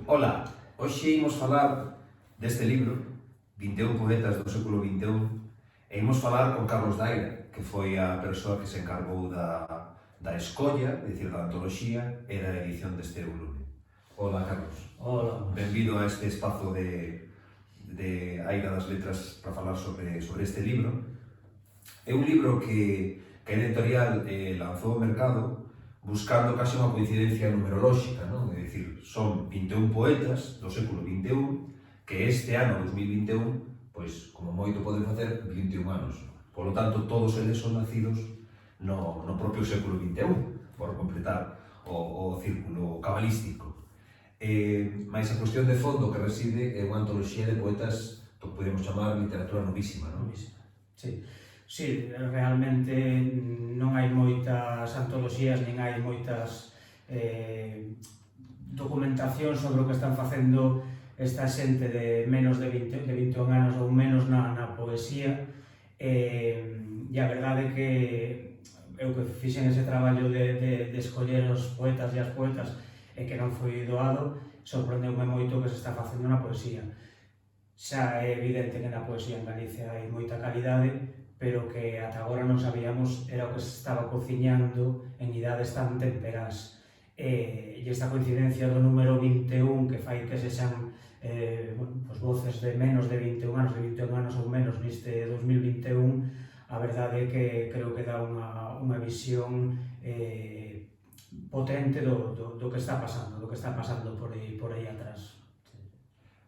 Ola, hoxe imos falar deste libro, 21 poetas do século XXI, e imos falar con Carlos Daira, que foi a persoa que se encargou da escolla, é dicir, da antoloxía e da edición deste volume. Ola, Carlos. Hola. Benvido a este espazo de Aira das Letras para falar sobre este libro. É un libro que a editorial lanzou ao mercado buscando case unha coincidencia numerolóxica, non? É dicir, son 21 poetas do século XXI que este ano, 2021, pois, como moito poden facer, 21 anos. Por lo tanto, todos eles son nacidos no propio século XXI, por completar o círculo cabalístico. Mais a cuestión de fondo que reside é unha antoloxía de poetas que podemos chamar literatura novísima, non? Sí, realmente non hai moitas antoloxías, nin hai moitas documentacións sobre o que están facendo esta xente de menos de 21 anos ou menos na poesía, e a verdade é que eu que fixen ese traballo de escoller os poetas e as poetas e que non foi doado, sorprendeume moito que se está facendo na poesía. Xa é evidente que na poesía en Galicia hai moita calidade, pero que ata agora non sabíamos era o que se estaba cociñando en idades tan temperás. E esta coincidencia do número 21 que fai que sexan voces de menos de 21 anos, de 21 anos ou menos neste 2021, a verdade é que creo que dá unha visión potente do que está pasando, por aí atrás.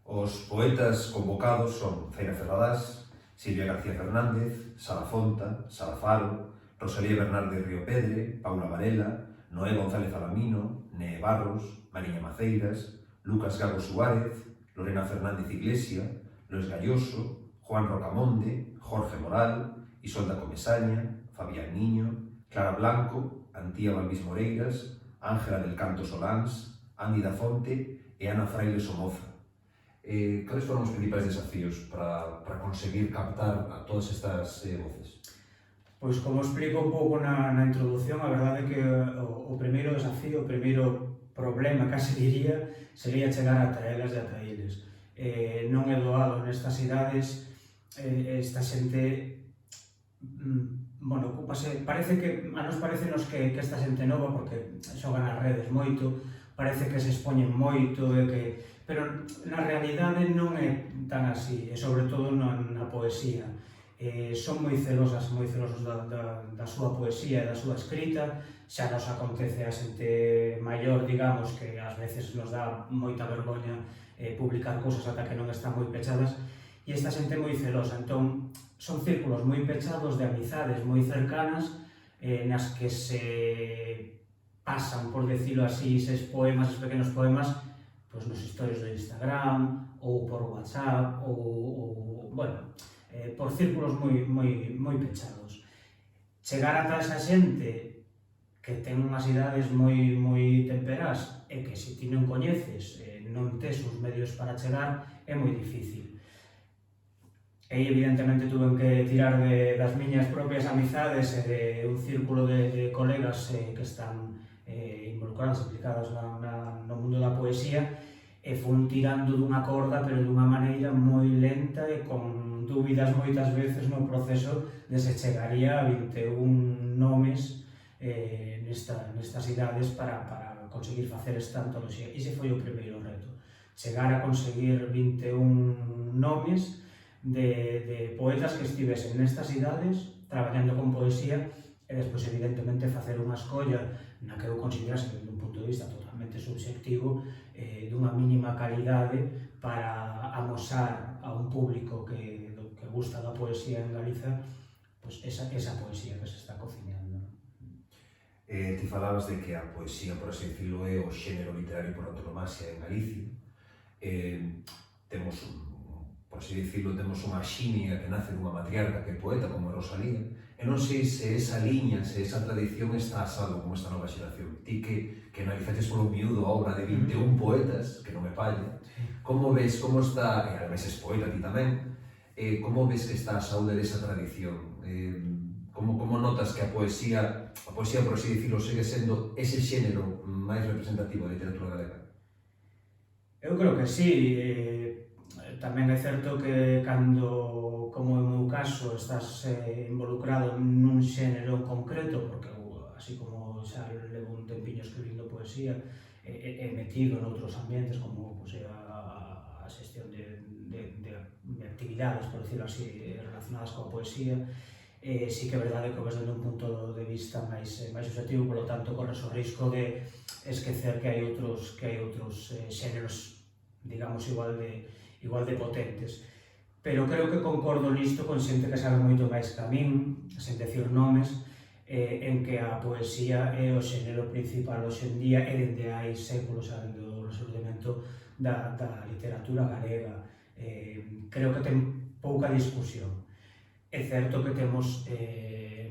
Os poetas convocados son Zaira Ferradás, Silvia García Fernández, Sara Fonta, Sara Faro, Rosalía Bernardes Riopedre, Paula Varela, Noé González Alamino, Nee Barros, Mariña Maceiras, Lucas Gago Suárez, Lorena Fernández Iglesia, Luis Galloso, Juan Rocamonde, Jorge Moral, Isolda Comesaña, Fabián Niño, Clara Blanco, Antía Balbís Moreiras, Ángela del Canto Soláns, Andi da Fonte e Ana Fraile Somoza. Cales foron os principais desafíos para conseguir captar a todas estas voces? Pois como explico un pouco na introdución, a verdade é que o primeiro desafío, o primeiro problema, case diría, sería chegar ata elas e ata eles. Non é doado nestas idades, esta xente, ocúpase, parece que, a nos parecenos que esta xente nova, porque xogan nas redes moito, parece que se expoñen moito, pero na realidade non é tan así, e sobre todo na poesía. Son moi celosos da súa poesía e da súa escrita. Xa nos acontece a xente maior, digamos, que ás veces nos dá moita vergoña publicar cousas ata que non están moi pechadas, e esta xente moi celosa. Entón, son círculos moi pechados de amizades moi cercanas, nas que se pasan, por decirlo así, eses poemas, eses pequenos poemas, nos historias do Instagram, ou por WhatsApp, ou por círculos moi pechados. Chegar ata esa xente que ten unhas idades moi temperás e que se ti non coñeces, non tes os medios para chegar, é moi difícil. E evidentemente tuve que tirar das miñas propias amizades e de un círculo de colegas que están involucradas, implicadas no mundo da poesía, e fun tirando dunha corda, pero dunha maneira moi lenta e con dúbidas moitas veces no proceso de se chegaría a 21 nomes nestas idades para conseguir facer esta antoloxía. Ese foi o primeiro reto, chegar a conseguir 21 nomes de poetas que estivesen nestas idades, traballando con poesía, e despois, evidentemente, facer unha escolla na que eu considerase, desde un punto de vista totalmente subxectivo, dunha mínima calidade para amosar a un público que gusta da poesía en Galiza, esa poesía que se está cociñando. Ti falabas de que a poesía, por así decirlo, é o xénero literario por antonomasia en Galicia. Temos por así dicirlo, temos unha xinia que nace dunha matriarca que é poeta como Rosalía, e non sei se esa liña, se esa tradición está a salvo con esta nova xeración. Ti que analizaches polo miúdo a obra de 21 poetas, que non me falla, como ves, como está, e ademais es poeta ti tamén, como ves que está a saúde desa tradición? Como notas que a poesía, por así dicirlo, segue sendo ese xénero máis representativo da literatura galega? Eu creo que sí. Tamén é certo que cando, como no meu caso, estás involucrado nun xénero concreto, porque así como xa levo un tempiño escribindo poesía, he metido noutros ambientes como pues, a xestión de actividades, por decirlo así, relacionadas coa poesía, sí que é verdade que o ves desde un punto de vista máis subjetivo, polo tanto corres o risco de esquecer que hai outros xéneros, digamos, igual de potentes. Pero creo que concordo nisto con xente que sabe moito máis que a min, sen decir nomes, en que a poesía é o xénero principal hoxe en día e dende hai séculos, dende o resurdimento da literatura galega. Creo que ten pouca discusión. É certo que temos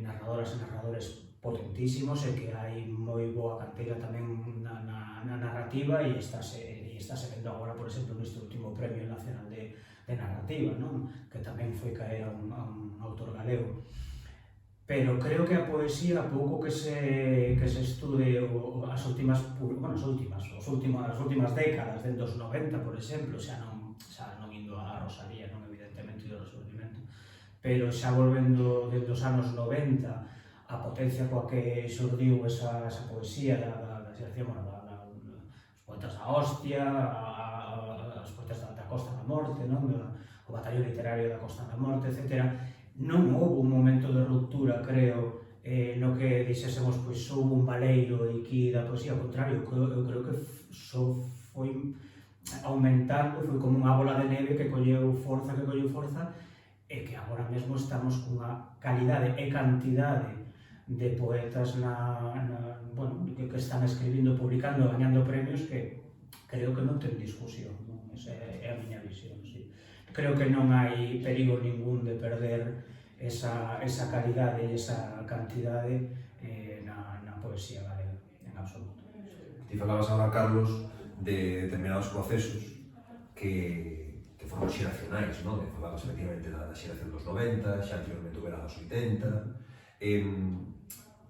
narradoras e narradores potentísimos e que hai moi boa canteira tamén na narrativa e estáse vendo agora, por exemplo, neste último Premio Nacional de Narrativa, non? Que tamén foi caer a un autor galego. Pero creo que a poesía, a pouco que se estude as últimas décadas, dentro dos 90, por exemplo, xa non indo a Rosalía, non evidentemente do Resurdimento, pero xa volvendo desde os anos 90, a potencia coa que xurdiu esa poesía da xeración, os poetas da Hostia, os poetas da Costa da Morte, non? O batallón literario da Costa da Morte, etc. Non houve un momento de ruptura, creo, no que dixésemos, pois, houve un baleiro aquí da poesía, ao contrario, eu creo que só foi aumentando, foi como unha bola de neve que colleu forza, e que agora mesmo estamos cunha calidade e cantidade de poetas que están escribindo, publicando, gañando premios que creo que non ten discusión, non? Esa é a miña visión, sí. Creo que non hai perigo ningún de perder esa calidade e esa cantidade na poesía galega, en absoluto. Ti falabas agora, Carlos, de determinados procesos que foron xeracionais, non? Falabas efectivamente da xeración dos 90, xa anteriormente era dos 80.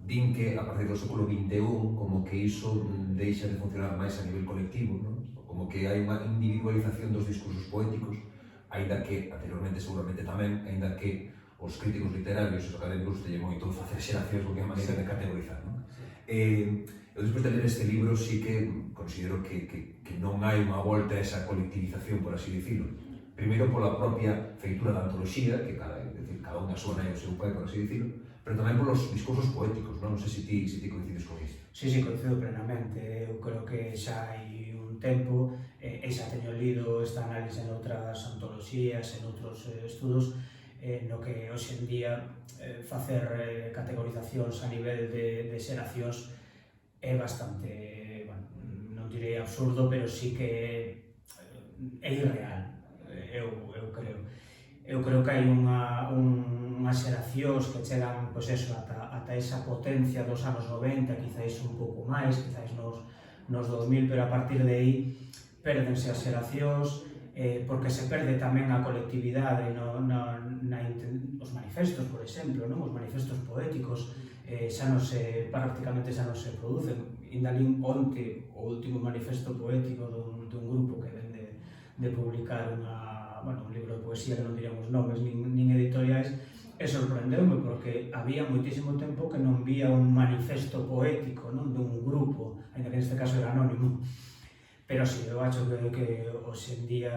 Din que a partir do século XXI como que iso deixa de funcionar máis a nivel colectivo, non? Como que hai unha individualización dos discursos poéticos, aínda que, anteriormente seguramente tamén, aínda que os críticos literarios e os académicos teñen moito facer xeracións porque é a maneira de categorizar, non? Eu despois de ler este libro sí que considero que non hai unha volta a esa colectivización, por así dicilo. Primeiro pola propia feitura da antoloxía, que cada un a súa nai o seu pai, por así dicilo, pero tamén polos discursos poéticos, non? Non sei se ti coincides con isto. Sí, coincido plenamente. Eu creo que xa hai un tempo, e xa teño lido esta análise en outras antoloxías, en outros estudos, no que hoxe en día facer categorizacións a nivel de xeracións é bastante, non direi absurdo, pero sí que é irreal, eu creo. Eu creo que hai unhas xeracións que chegan, pois eso, ata esa potencia dos anos 90, quizáis un pouco máis, quizáis nos 2000, pero a partir de aí pérdense as xeracións, porque se perde tamén a colectividade os manifestos, por exemplo, non? Os manifestos poéticos prácticamente xa non se producen. Inda lín onte o último manifesto poético dun grupo que ven de publicar un libro de poesía que non diremos nomes nin editoriais, e sorprendeume porque había moitísimo tempo que non vía un manifesto poético, non? Dun grupo, ainda que neste caso era anónimo. Pero sí, eu acho que hoxe en día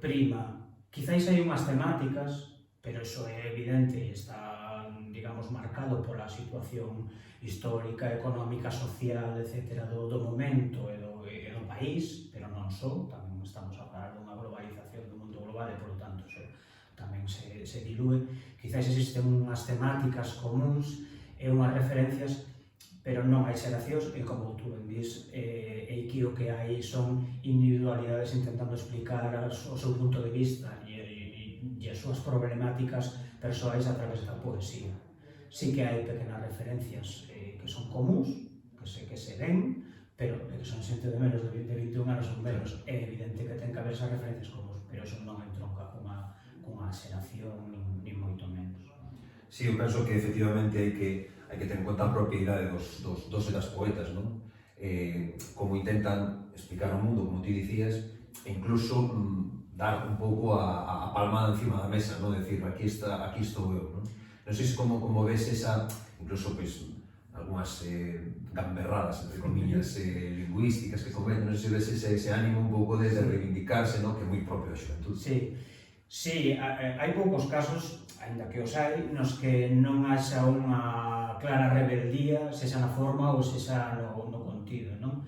prima. Quizáis hai unhas temáticas, pero iso é evidente e está, digamos, marcado pola situación histórica, económica, social, etc. do momento e do país, pero non só, tamén estamos a falar dunha globalización do mundo global e, polo tanto, iso tamén se dilúe. Quizáis existen unhas temáticas comuns e unhas referencias, pero non hai xeracións, e como tú ben dis, aquí o que hai son individualidades intentando explicar o seu punto de vista e as súas problemáticas persoais a través da poesía. Sí que hai pequenas referencias que son comuns, que se ven, pero que son xente de menos de 21 anos ou menos. É evidente que ten que haber esas referencias comuns, pero iso non entronca cunha xeración, nin moito menos. Sí, eu penso que efectivamente hai que ter en conta a propia idade dos e das poetas, non? Como intentan explicar o mundo, como ti dicías, e incluso dar un pouco a palmada encima da mesa, non? Decir, aquí estou eu, non? Non sei como ves esa, incluso, pois, algunhas gamberradas, entre comillas, lingüísticas que cometen, non sei se ves ese ánimo un pouco de reivindicarse, non? Que é moi propio da xuventude. Sí, hai poucos casos, ainda que os hai, nos que non haxa unha clara rebeldía, sexa na forma ou sexa no contido, non?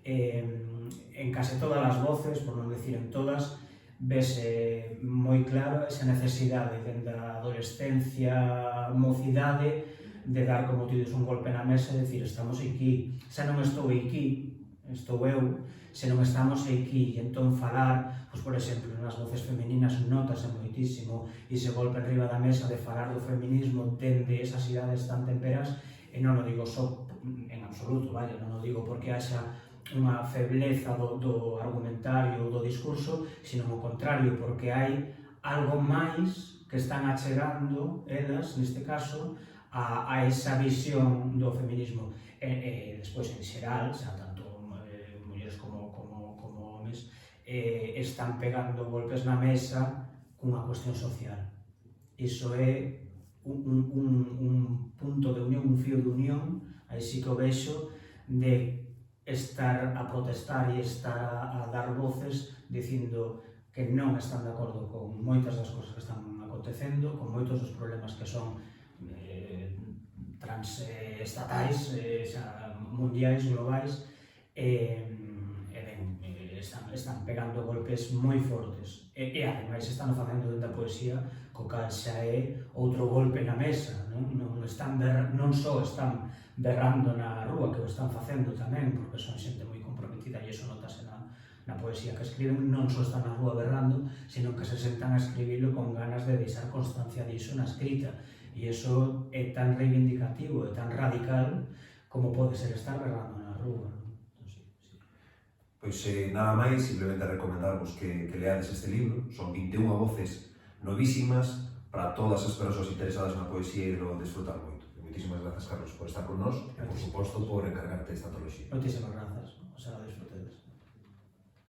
En case todas as voces, por non decir en todas, vese moi claro esa necesidade dende a adolescencia, mocidade, de dar, como ti dices, un golpe na mesa e dicir, estamos aquí. Xa non estou aquí, estou eu, se non estamos aquí, e entón falar, pois, por exemplo, nas voces femininas notase moitísimo ese golpe arriba da mesa de falar do feminismo dende esas idades tan temperas, e non o digo só en absoluto, vaya, non o digo porque haxa unha febleza do argumentario ou do discurso, sino o contrario, porque hai algo máis que están achegando elas, neste caso, a esa visión do feminismo. Despois, en xeral, xa tanto mulleres como homes, están pegando golpes na mesa cunha cuestión social. Iso é un punto de unión, un fío de unión, aí sí que o vexo, de estar a protestar e estar a dar voces dicindo que non están de acordo con moitas das cousas que están acontecendo, con moitos dos problemas que son transestatais, mundiais, globais, están pegando golpes moi fortes. E ademais están facendo dentro da poesía, co cal xa é outro golpe na mesa, non só están berrando na rúa, que o están facendo tamén, porque son xente moi comprometida e iso notase na poesía que escriben, non só están na rúa berrando, sino que se sentan a escribilo con ganas de deixar constancia diso na escrita. E iso é tan reivindicativo e tan radical como pode ser estar berrando na rúa. Pois nada máis, simplemente recomendarvos que leades este libro. Son 21 voces novísimas para todas as persoas interesadas na poesía e de lo desfrutar moito. Moitísimas grazas, Carlos, por estar con nós e, por suposto, por encargarte esta antoloxía. Moitísimas grazas, o sea, disfrute.